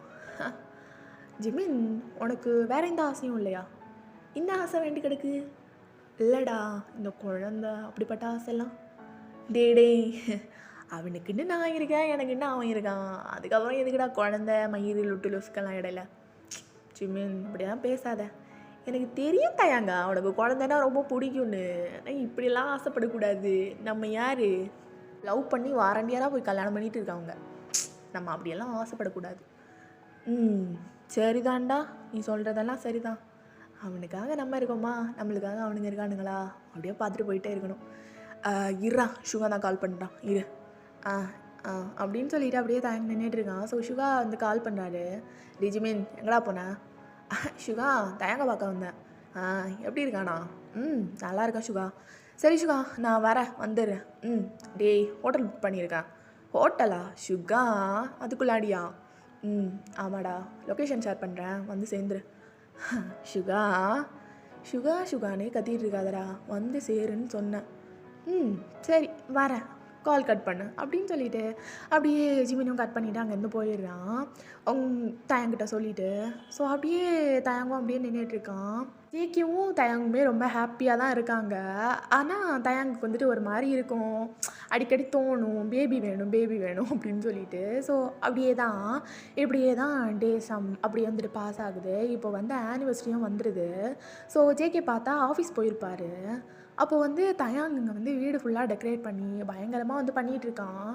S1: ஜிமின் உனக்கு வேறு எந்த ஆசையும் இல்லையா? இந்த ஆசை வேண்டி கிடக்கு? இல்லைடா இந்த குழந்த அப்படிப்பட்ட ஆசைலாம். டே அவனுக்குன்னு நான் இருக்கேன், எனக்குன்னு அவன் இருக்கான். அதுக்கப்புறம் எதுக்குடா குழந்த மயிறு லுட்டு லுஸ்கெல்லாம் இடையில? ஜிமின் இப்படிலாம் பேசாத. எனக்கு தெரியும் தயாங்க அவனுக்கு குழந்தைன்னா ரொம்ப பிடிக்கும்னு. ஆனால் இப்படிலாம் ஆசைப்படக்கூடாது. நம்ம யார் லவ் பண்ணி வாரண்டியராக போய் கல்யாணம் பண்ணிகிட்டு இருக்காங்க. நம்ம அப்படியெல்லாம் ஆசைப்படக்கூடாது. சரிதான்டா, நீ சொல்கிறதெல்லாம் சரிதான். அவனுக்காக நம்ம இருக்கோமா, நம்மளுக்காக அவனுங்க இருக்கானுங்களா, அப்படியே பார்த்துட்டு போயிட்டே இருக்கணும். இருடா சுகா தான் கால் பண்ணிட்டான் இரு. ஆ ஆ அப்படின்னு சொல்லிட்டு அப்படியே தயங்கி நின்றுட்டு இருக்கான். ஸோ சுகா வந்து கால் பண்ணுறாரு. ரிஜிமின் எங்கடா போனேன்? சுகா தயங்க பார்க்க வந்தேன். எப்படி இருக்கானா? நல்லா இருக்கேன் சுகா. சரி சுகா நான் வரேன் வந்துடுறேன். டேய் ஹோட்டல் புக் பண்ணியிருக்கேன். ஹோட்டலா சுகா? அதுக்குள்ளாடியா? ஆமாடா லொக்கேஷன் ஷேர் பண்ணுறேன் வந்து சேர்ந்துரு. சுகா சுகா சுகானே கத்திட்டு இருக்காதடா வந்து சேருன்னு சொன்னேன். சரி வரேன் கால் கட் பண்ணு அப்படின்னு சொல்லிட்டு அப்படியே ஜிமினும் கட் பண்ணிவிட்டு அங்கேருந்து போயிடுறான் அவங்க தயங்கிட்ட சொல்லிவிட்டு. ஸோ அப்படியே தயங்கும் அப்படியே நின்றுட்டுருக்கான். ஜேக்கியும் தயங்குமே ரொம்ப ஹாப்பியாக தான் இருக்காங்க. ஆனால் தயங்குக்கு வந்துட்டு ஒரு மாதிரி இருக்கும், அடிக்கடி தோணும் பேபி வேணும் அப்படின்னு சொல்லிட்டு. ஸோ இப்படியே தான் டேஸ் அப்படி வந்துட்டு பாஸ் ஆகுது. இப்போ வந்து ஆனிவர்சரியும் வந்துடுது. ஸோ ஜேகே பார்த்தா ஆஃபீஸ் போயிருப்பார். அப்போ வந்து தயாங் இங்கே வந்து வீடு ஃபுல்லாக டெக்கரேட் பண்ணி பயங்கரமாக வந்து பண்ணிகிட்ருக்கான்.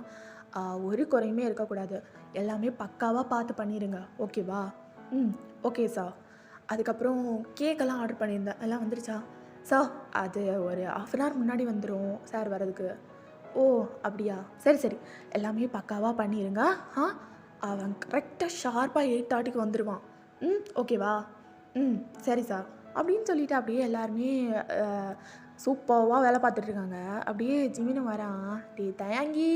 S1: ஒரு குறையுமே இருக்கக்கூடாது, எல்லாமே பக்காவாக பார்த்து பண்ணிடுங்க ஓகேவா? Okay sir. அதுக்கப்புறம் கேக்கெல்லாம் ஆர்டர் பண்ணியிருந்தேன், எல்லாம் வந்துருச்சா? சார் அது ஒரு 1/2 hour முன்னாடி வந்துடும் சார் வரதுக்கு. ஓ அப்படியா, சரி எல்லாமே பக்காவாக பண்ணிடுங்க. அவன் கரெக்டாக ஷார்ப்பாக 8:30க்கு வந்துடுவான். ஓகேவா? சரி சார் அப்படின்னு சொல்லிவிட்டு அப்படியே எல்லாருமே சூப்பராக வேலை பார்த்துட்ருக்காங்க. அப்படியே ஜிமினும் வரான். தயங்கி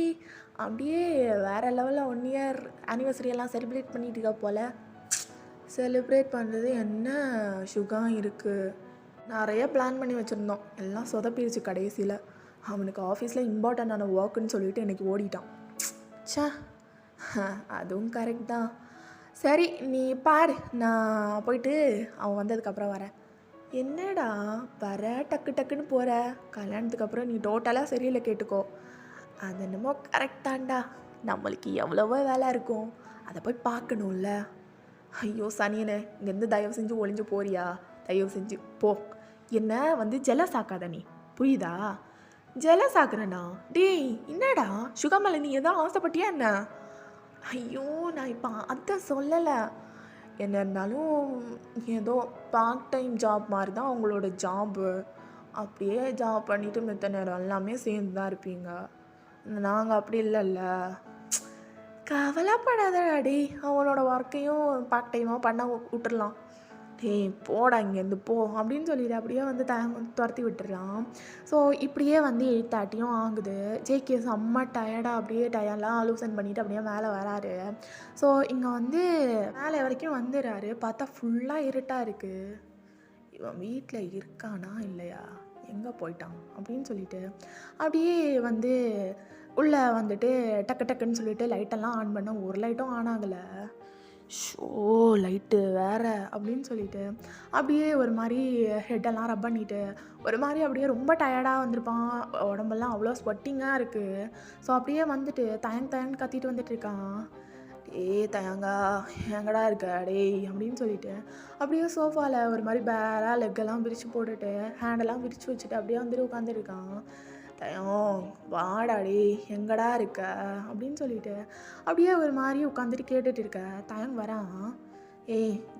S1: அப்படியே வேறு லெவலில் 1 year ஆனிவர்சரியெல்லாம் செலிப்ரேட் பண்ணிட்டு இருக்கா போல். செலிப்ரேட் பண்ணுறது என்ன சுகா இருக்குது. நிறைய பிளான் பண்ணி வச்சுருந்தோம், எல்லாம் சொதப்பிடுச்சு கடைசியில். அவனுக்கு ஆஃபீஸில் இம்பார்ட்டண்ட்டான ஒர்க்குன்னு சொல்லிட்டு இன்றைக்கி ஓடிட்டான். சே அதுவும் கரெக்ட் தான். சரி நீ பாரு, நான் போயிட்டு அவன் வந்ததுக்கப்புறம் வரேன். என்னடா வர டக்குன்னு போகிற, கல்யாணத்துக்கு அப்புறம் நீ டோட்டலாக சரியில்லை கேட்டுக்கோ. அது என்னமோ கரெக்டாண்டா, நம்மளுக்கு எவ்வளவோ வேலை இருக்கும், அதை போய் பார்க்கணும்ல. ஐயோ சனியனே, இங்கேருந்து தயவு செஞ்சு ஒளிஞ்சு போறியா? தயவு செஞ்சு போ. என்ன வந்து ஜெலஸ் ஆக்காத நீ, புரியுதா? ஜெலஸ் ஆக்குறேண்ணா? டேய் என்னடா சுகமலை, நீ எதோ ஆசைப்பட்டியா என்ன? ஐயோ நான் இப்போ அதை சொல்லலை. என்ன இருந்தாலும் ஏதோ பார்ட் டைம் ஜாப் மாதிரி தான் அவங்களோட ஜாபு. அப்படியே ஜாப் பண்ணிவிட்டு மித்த நேரம் எல்லாமே சேர்ந்து தான் இருப்பீங்க. நாங்கள் அப்படி இல்லைல்ல. கவலைப்படாதடா டே, அவனோட ஒர்க்கையும் பார்ட் டைமாக பண்ண விட்டுடலாம். டேய் போடா இங்கேருந்து போ அப்படின்னு சொல்லிட்டு அப்படியே வந்து துரத்தி விட்டுறான். ஸோ இப்படியே வந்து 8:30 ஆகுது. ஜேகே செம்ம டயர்டாக அப்படியே டயர்லாம் லூசன் பண்ணிவிட்டு அப்படியே மேலே வராரு. ஸோ இங்கே வந்து மேலே வரைக்கும் வந்துடுறாரு. பார்த்தா ஃபுல்லாக இருட்டாக இருக்குது. இவன் வீட்டில் இருக்கானா இல்லையா, எங்கே போயிட்டான் அப்படின்னு சொல்லிட்டு அப்படியே வந்து உள்ளே வந்துட்டு டக்குன்னு சொல்லிட்டு லைட்டெல்லாம் ஆன் பண்ண ஒரு லைட்டும் ஆன் ஆகலை. ஷோ லைட்டு வேறு அப்படின்னு சொல்லிட்டு அப்படியே ஒரு மாதிரி ஹெட்டெல்லாம் ரப் பண்ணிவிட்டு ஒரு மாதிரி அப்படியே ரொம்ப டயர்டாக வந்திருப்பான். உடம்பெல்லாம் அவ்வளோ ஸ்வெட்டிங்காக இருக்குது. ஸோ அப்படியே வந்துட்டு தயங்கு கத்திட்டு வந்துட்டுருக்கான். தயங்கா எங்கடா இருக்க டேய் அப்படின்னு சொல்லிட்டு அப்படியே சோஃபாவில் ஒரு மாதிரி பேராக லெக்கெல்லாம் விரித்து போட்டுட்டு ஹேண்டெல்லாம் விரித்து வச்சுட்டு அப்படியே வந்துட்டு உட்காந்துருக்கான். தயம் வாடாடி எங்கடா இருக்க அப்படின்னு சொல்லிட்டு அப்படியே ஒரு மாதிரி உட்காந்துட்டு கேட்டுட்டு இருக்க. தயங் வரான்.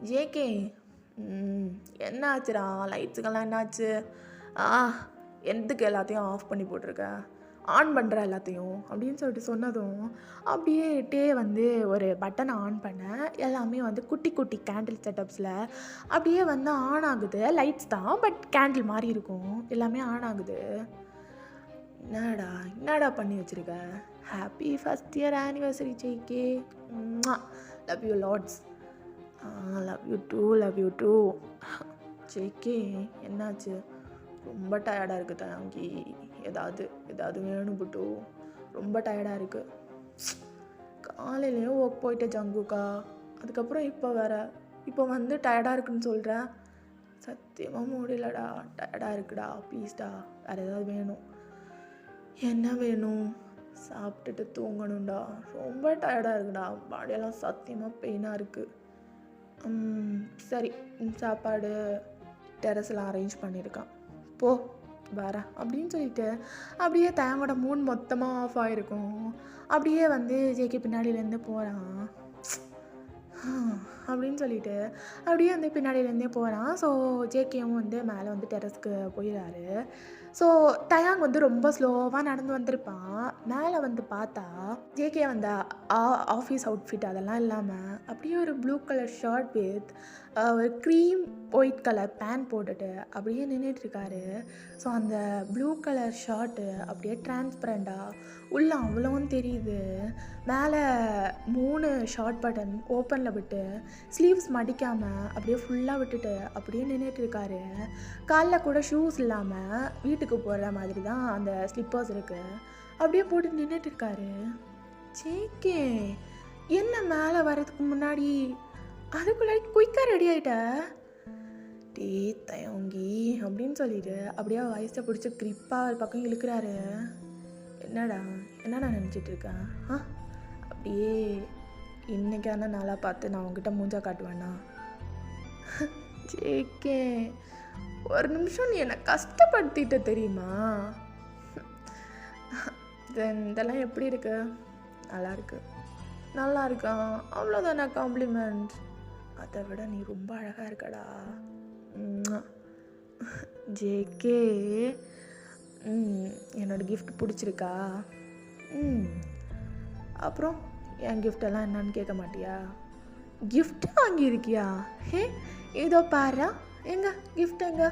S1: ஜேகே என்ன ஆச்சுடா, லைட்ஸுக்கெல்லாம் என்னாச்சு? எதுக்கு எல்லாத்தையும் ஆஃப் பண்ணி போட்டிருக்க, ஆன் பண்ணுற எல்லாத்தையும் அப்படின்னு சொல்லிட்டு சொன்னதும் அப்படியே வந்து ஒரு பட்டனை ஆன் பண்ண எல்லாமே வந்து குட்டி கேண்டில் செட்டப்ஸில் அப்படியே வந்து ஆன் ஆகுது. லைட்ஸ் தான் பட் கேண்டில் மாதிரி இருக்கும், எல்லாமே ஆன் ஆகுது. என்னடா பண்ணி வச்சுருக்க? Happy first year anniversary JK. Love you lots. Love you too JK. என்னாச்சு? ரொம்ப டயர்டாக இருக்குது தயாங்கி, ஏதாவது வேணும் புட்டு, ரொம்ப டயர்டாக இருக்குது. காலையிலையும் ஒர்க் போயிட்டு ஜங்குக்கா, அதுக்கப்புறம் இப்போ வந்து டயர்டாக இருக்குன்னு சொல்கிறேன். சத்தியமாக முடியலடா, டயர்டாக இருக்குடா, ப்ளீஸ்டா வேறு ஏதாவது வேணும். என்ன வேணும்? சாப்பிட்டுட்டு தூங்கணும்டா, ரொம்ப டயர்டாக இருக்குடா, பாடியெல்லாம் சத்தியமாக பெயினாக இருக்குது. சரி சாப்பாடு டெரஸில் அரேஞ்ச் பண்ணியிருக்கான், போ வரேன் அப்படின்னு சொல்லிட்டு அப்படியே தயங்கோட மூன் மொத்தமாக ஆஃப் ஆகிருக்கும். அப்படியே வந்து ஜேகே பின்னாடியிலேருந்து போகிறான். அப்படின்னு சொல்லிட்டு அப்படியே வந்து பின்னாடியிலேருந்தே போகிறான். ஸோ ஜேகேவும் வந்து மேலே வந்து டெரஸ்க்கு போயிடுறாரு. ஸோ டயாங் வந்து ரொம்ப ஸ்லோவாக நடந்து வந்திருப்பான். மேலே வந்து பார்த்தா ஜேகே வந்து ஆஃபீஸ் அவுட்ஃபிட் அதெல்லாம் இல்லாமல் அப்படியே ஒரு ப்ளூ கலர் ஷர்ட் வித் ஒரு க்ரீம் ஒயிட் கலர் பேண்ட் போட்டுட்டு அப்படியே நின்றுட்டுருக்காரு. ஸோ அந்த ப்ளூ கலர் ஷர்ட்டு அப்படியே டிரான்ஸ்பரண்டாக உள்ள அவ்வளோவும் தெரியுது. மேலே 3 ஷார்ட் பட்டன் ஓப்பனில் விட்டு ஸ்லீவ்ஸ் மடிக்காமல் அப்படியே ஃபுல்லாக விட்டுட்டு அப்படியே நின்றுட்டுருக்காரு. காலில் கூட ஷூஸ் இல்லாமல் வீட்டுக்கு போகிற மாதிரி தான் அந்த ஸ்லிப்பர்ஸ் இருக்குது. அப்படியே போட்டு நின்றுட்டுருக்காரு. ஜேகே என்ன மேலே வர்றதுக்கு முன்னாடி அதுக்குள்ளாடி குயிக்காக ரெடி ஆகிட்ட? டே தயங்கி அப்படின்னு சொல்லிட்டு அப்படியே வயசை பிடிச்சி கிரிப்பாக ஒரு பக்கம் இழுக்கிறாரு. என்னடா நினச்சிட்ருக்கேன்? அப்படியே இன்றைக்கான நாளாக பார்த்து நான் உங்ககிட்ட மூஞ்சா காட்டுவேண்ணா? ஜேகே ஒரு நிமிஷம் நீ என்னை கஷ்டப்படுத்திட்ட தெரியுமா? இதெல்லாம் எப்படி இருக்கு? நல்லா இருக்கான் அவ்வளோதானா காம்ப்ளிமெண்ட்? அதை விட நீ ரொம்ப அழகாக இருக்கடா. ஜேகே என்னோடய கிஃப்ட் பிடிச்சிருக்கா? அப்புறம் என் கிஃப்டெல்லாம் என்னன்னு கேட்க மாட்டியா? கிஃப்ட் வாங்கியிருக்கியா? ஏதோ பாரா எங்க கிஃப்ட் எங்க?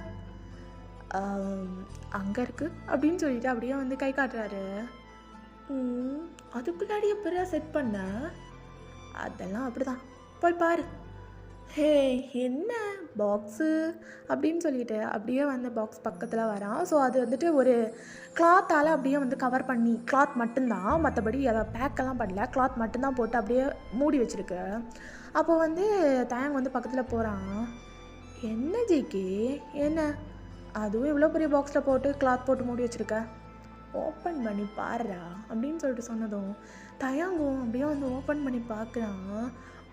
S1: அங்கே இருக்குது அப்படின்னு சொல்லிட்டு அப்படியே வந்து கை காட்டுறாரு. அதுக்குள்ளாடி எப்படா செட் பண்ண? அதெல்லாம் அப்படிதான், போய் பாரு. என்ன பாக்ஸு அப்படின்னு சொல்லிட்டு அப்படியே வந்து பாக்ஸ் பக்கத்தில் வரான். ஸோ அது வந்துட்டு ஒரு கிளாத்தால் அப்படியே வந்து கவர் பண்ணி, கிளாத் மட்டும்தான், மற்றபடி அதை பேக்கெல்லாம் பண்ணல, கிளாத் மட்டும்தான் போட்டு அப்படியே மூடி வச்சுருக்கு. அப்போ வந்து தயங் வந்து பக்கத்தில் போகிறான். என்ன ஜேகே என்ன அதுவும் இவ்வளோ பெரிய பாக்ஸில் போட்டு கிளாத் போட்டு மூடி வச்சுருக்க, ஓப்பன் பண்ணி பாருடா அப்படின்னு சொல்லிட்டு சொன்னதும் தயங்கும் அப்படியே வந்து ஓப்பன் பண்ணி பார்க்குறான்.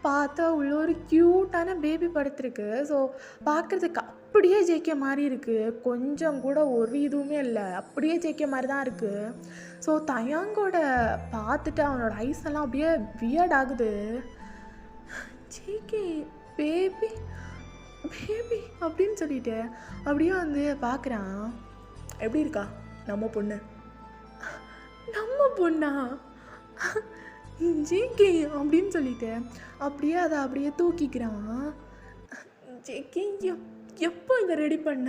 S1: பார்த்தா உள்ள ஒரு க்யூட்டான பேபி படுத்துருக்கு. ஸோ பார்க்குறதுக்கு அப்படியே ஜேகே மாதிரி இருக்குது, கொஞ்சம் கூட ஒரு இதுவுமே இல்லை, அப்படியே ஜேகே மாதிரி தான் இருக்குது. ஸோ தயங்கோட பார்த்துட்டு அவனோட ஐஸ் எல்லாம் அப்படியே வியர்ட் ஆகுது. ஜேகே பேபி அப்படின்னு சொல்லிட்டு அப்படியே வந்து பார்க்குறான். எப்படி இருக்கா நம்ம பொண்ணா ஜேகே அப்படின்னு சொல்லிட்டு அப்படியே அதை அப்படியே தூக்கிக்கிறான். ஜேகே எப்போ இதை ரெடி பண்ண?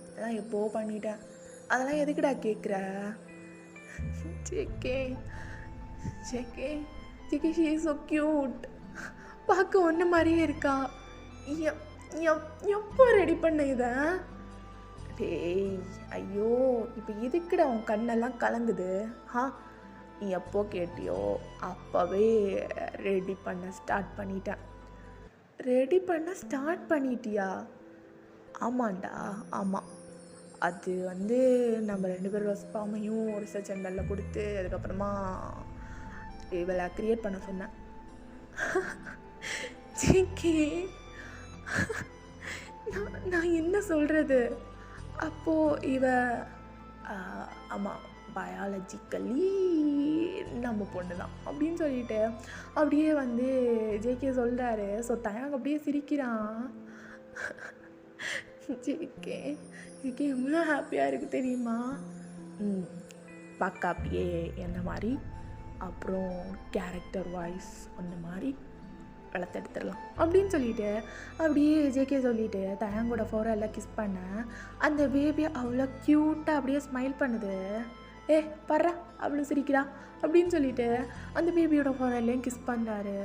S1: அதெல்லாம் எப்போ பண்ணிட்டேன், அதெல்லாம் எதுக்குடா கேட்குற? JK she is so cute, பார்க்க ஒன்று மாதிரியே இருக்கா. எப்போ ரெடி பண்ண இதை? டேய் ஐயோ, இப்போ எதுக்குடா உன் கண்ணெல்லாம் கலங்குது? நீ எப்போ கேட்டியோ அப்போவே ரெடி பண்ண ஸ்டார்ட் பண்ணிட்டேன். ரெடி பண்ண ஸ்டார்ட் பண்ணிட்டியா? ஆமாண்டா ஆமாம். அது வந்து நம்ம 2 பேரோட ஸ்பாமையும் ரிசர்ச் சென்டரில் கொடுத்து அதுக்கப்புறமா இவளை க்ரியேட் பண்ண சொன்னேன். ஜேகே நான் என்ன சொல்கிறது? அப்போது ஆமாம் பயாலஜிக்கலி நம்ம பொண்ணு தான் அப்படின்னு சொல்லிட்டு அப்படியே வந்து ஜேகே சொல்கிறாரு. ஸோ தயங் அப்படியே சிரிக்கிறான். ஜேகே எவ்வளோ ஹாப்பியாக இருக்குது தெரியுமா? பார்க்க அப்படியே என்ன மாதிரி, அப்புறம் கேரக்டர் வாய்ஸ் ஒன்று மாதிரி வளர்த்தெடுத்துடலாம் அப்படின்னு சொல்லிட்டு அப்படியே ஜேகே சொல்லிவிட்டு தயங்கோட ஃபோரெல்லாம் கிஸ் பண்ண அந்த பேபி அவ்வளோ க்யூட்டாக அப்படியே ஸ்மைல் பண்ணுது. பர்றா அவ்வளோ சிரிக்கிறா அப்படின்னு சொல்லிட்டு அந்த பேபியோட ஃபோரெல்லையும் கிஸ் பண்ணுறாரு.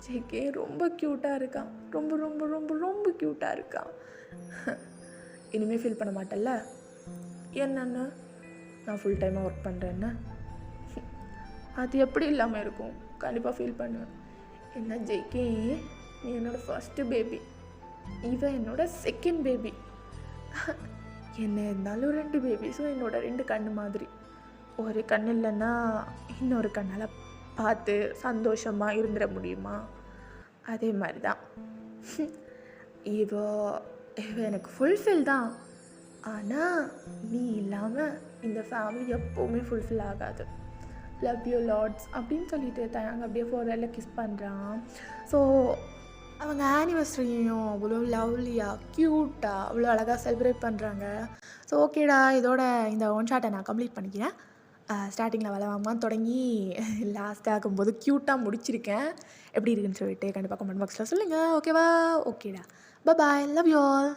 S1: ஜேகே ரொம்ப க்யூட்டாக இருக்கான், ரொம்ப ரொம்ப ரொம்ப ரொம்ப க்யூட்டாக இருக்கான். இனிமேல் ஃபீல் பண்ண மாட்டேல்ல என்னன்னு? நான் ஃபுல் டைமாக ஒர்க் பண்ணுறேன்னு அது எப்படி இல்லாமல் இருக்கும்? கண்டிப்பாக ஃபீல் பண்ணுவேன். என்ன ஜேகே, நீ என்னோடய ஃபர்ஸ்ட்டு பேபி, இவன் என்னோடய செகண்ட் பேபி. என்ன இருந்தாலும் 2 பேபிஸும் என்னோட 2 கண்ணு மாதிரி. ஒரு கண் இல்லைன்னா இன்னொரு கண்ணால் பார்த்து சந்தோஷமாக இருந்துட முடியுமா? அதே மாதிரி தான் இவ எனக்கு ஃபுல்ஃபில் தான். ஆனால் நீ இல்லாமல் இந்த ஃபேமிலி எப்போவுமே ஃபுல்ஃபில் ஆகாது. லவ் யூ லாட்ஸ் அப்படின்னு சொல்லிட்டு தயாங்க அப்படியே ஃபோர்ஹெட்டில் கிஸ் பண்ணுறான். ஸோ அவங்க ஆனிவர்சரியையும் அவ்வளோ லவ்லியாக க்யூட்டாக அவ்வளோ அழகாக செலிப்ரேட் பண்ணுறாங்க. ஸோ ஓகேடா, இதோட இந்த ஒன் ஷாட்டை நான் கம்ப்ளீட் பண்ணிக்கிறேன். ஸ்டார்டிங்கில் வளவாமல் தொடங்கி லாஸ்ட் ஆகும்போது க்யூட்டாக முடிச்சிருக்கேன். எப்படி இருக்குன்னு சொல்லிட்டு கண்டிப்பாக கமெண்ட் பாக்ஸில் சொல்லுங்கள். ஓகேவா? ஓகேடா, பாய், லவ் யூ ஆல்.